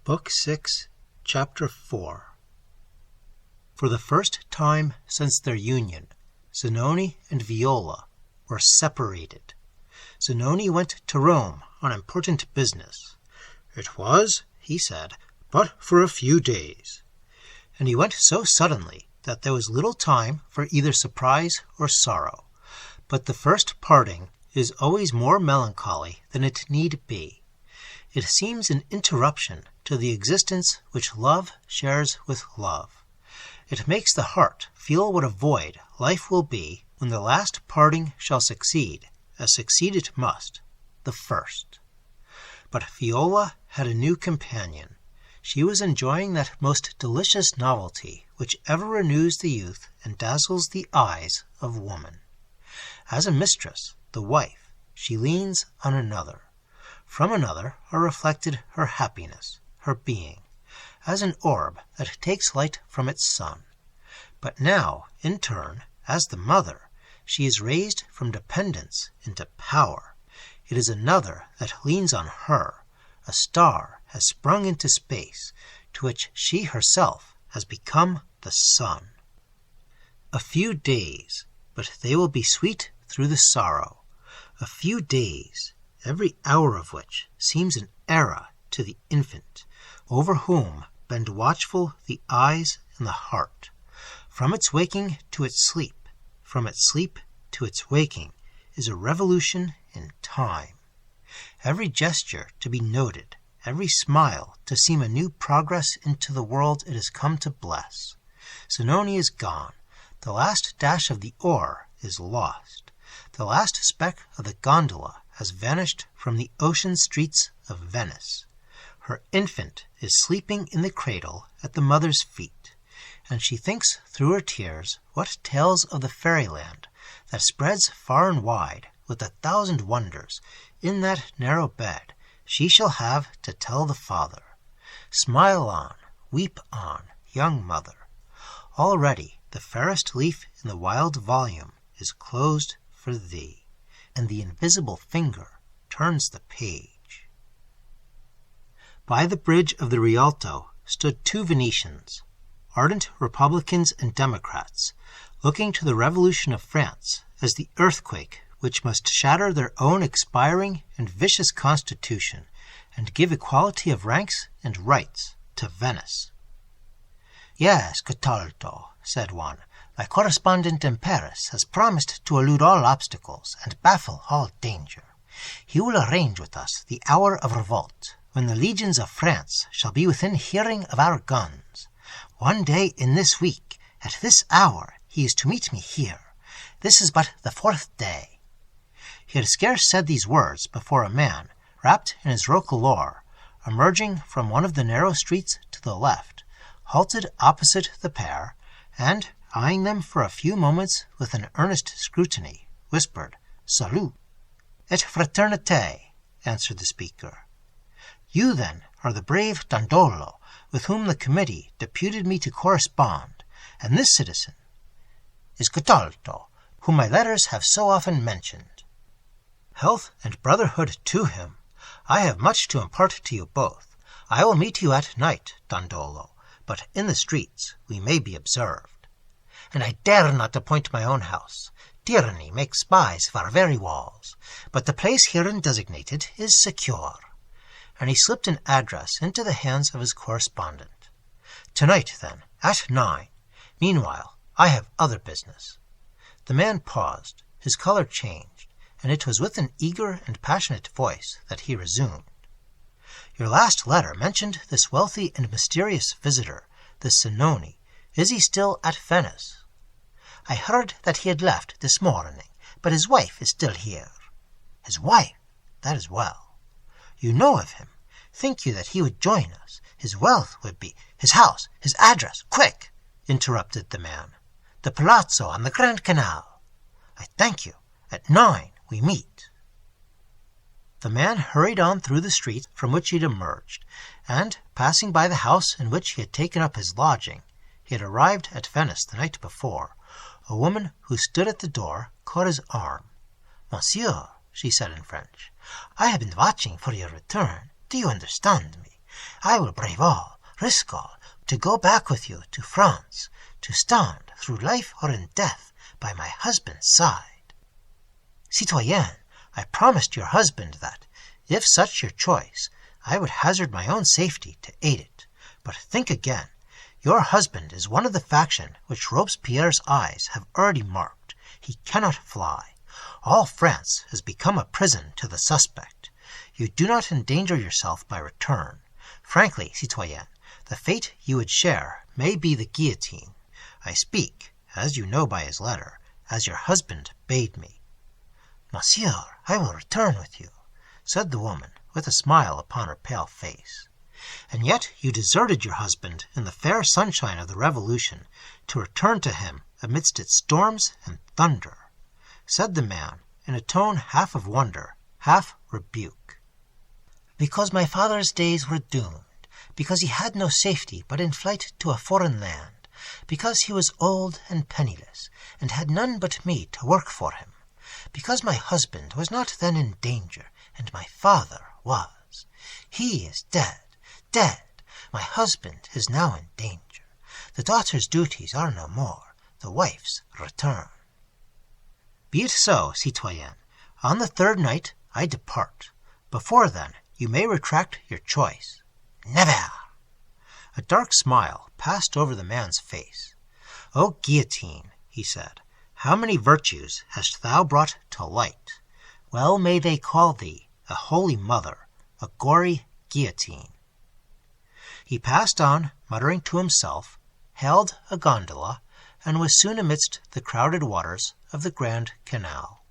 Book 6, Chapter 4. For the first time since their union, Zanoni and Viola were separated. Zanoni went to Rome on important business. It was, he said, but for a few days. And he went so suddenly that there was little time for either surprise or sorrow. But the first parting is always more melancholy than it need be. It seems an interruption to the existence which love shares with love. It makes the heart feel what a void life will be when the last parting shall succeed, as succeed it must, the first. But Viola had a new companion. She was enjoying that most delicious novelty which ever renews the youth and dazzles the eyes of woman. As a mistress, the wife, she leans on another. From another are reflected her happiness, her being, as an orb that takes light from its sun. But now, in turn, as the mother, she is raised from dependence into power. It is another that leans on her. A star has sprung into space, to which she herself has become the sun. A few days, but they will be sweet through the sorrow. A few days, every hour of which seems an era to the infant, over whom bend watchful the eyes and the heart. From its waking to its sleep, from its sleep to its waking, is a revolution in time. Every gesture to be noted, every smile to seem a new progress into the world it has come to bless. Zanoni is gone. The last dash of the oar is lost. The last speck of the gondola has vanished from the ocean streets of Venice. Her infant is sleeping in the cradle at the mother's feet, and she thinks through her tears what tales of the fairyland that spreads far and wide with 1,000 wonders in that narrow bed she shall have to tell the father. Smile on, weep on, young mother. Already the fairest leaf in the wild volume is closed for thee, and the invisible finger turns the page. By the bridge of the Rialto stood 2 Venetians, ardent Republicans and Democrats, looking to the Revolution of France as the earthquake which must shatter their own expiring and vicious constitution and give equality of ranks and rights to Venice. "Yes, Cottalto," said one, "my correspondent in Paris has promised to elude all obstacles and baffle all danger. He will arrange with us the hour of revolt, when the legions of France shall be within hearing of our guns. One day in this week, at this hour, he is to meet me here. This is but the 4th day." He had scarce said these words before a man, wrapped in his roquelaure, emerging from one of the narrow streets to the left, halted opposite the pair, and, eyeing them for a few moments with an earnest scrutiny, whispered, "Salut." "Et fraternité," answered the speaker. "You, then, are the brave Dandolo, with whom the committee deputed me to correspond, and this citizen is Cottalto, whom my letters have so often mentioned. Health and brotherhood to him. I have much to impart to you both. I will meet you at night, Dandolo, but in the streets we may be observed. And I dare not appoint my own house. Tyranny makes spies of our very walls, but the place herein designated is secure." And he slipped an address into the hands of his correspondent. "Tonight, then, at 9. Meanwhile, I have other business." The man paused, his color changed, and it was with an eager and passionate voice that he resumed. "Your last letter mentioned this wealthy and mysterious visitor, this Zanoni. Is he still at Venice?" "I heard that he had left this morning, but his wife is still here." "His wife? That is well. You know of him. Think you that he would join us? His wealth would be... His house, his address, quick!" interrupted the man. "The palazzo on the Grand Canal." "I thank you. At 9 we meet." The man hurried on through the street from which he had emerged, and, passing by the house in which he had taken up his lodging, he had arrived at Venice the night before. A woman who stood at the door caught his arm. "Monsieur," she said in French, "I have been watching for your return. Do you understand me? I will brave all, risk all, to go back with you to France, to stand through life or in death by my husband's side. Citoyenne, I promised your husband that, if such your choice, I would hazard my own safety to aid it. But think again. Your husband is one of the faction which Robespierre's eyes have already marked. He cannot fly. All France has become a prison to the suspect. You do not endanger yourself by return. Frankly, citoyenne, the fate you would share may be the guillotine. I speak, as you know by his letter, as your husband bade me. Monsieur, I will return with you, said the woman, with a smile upon her pale face. And yet you deserted your husband in the fair sunshine of the Revolution to return to him amidst its storms and thunder, said the man, in a tone half of wonder, half rebuke. Because my father's days were doomed, because he had no safety but in flight to a foreign land, because he was old and penniless, and had none but me to work for him, because my husband was not then in danger, and my father was. He is dead, dead. My husband is now in danger. The daughter's duties are no more, the wife's return. Be it so, citoyenne. On the third night I depart. Before then, you may retract your choice. Never! A dark smile passed over the man's face. O guillotine, he said, how many virtues hast thou brought to light? Well may they call thee a holy mother, a gory guillotine. He passed on, muttering to himself, hailed a gondola, and was soon amidst the crowded waters of the Grand Canal.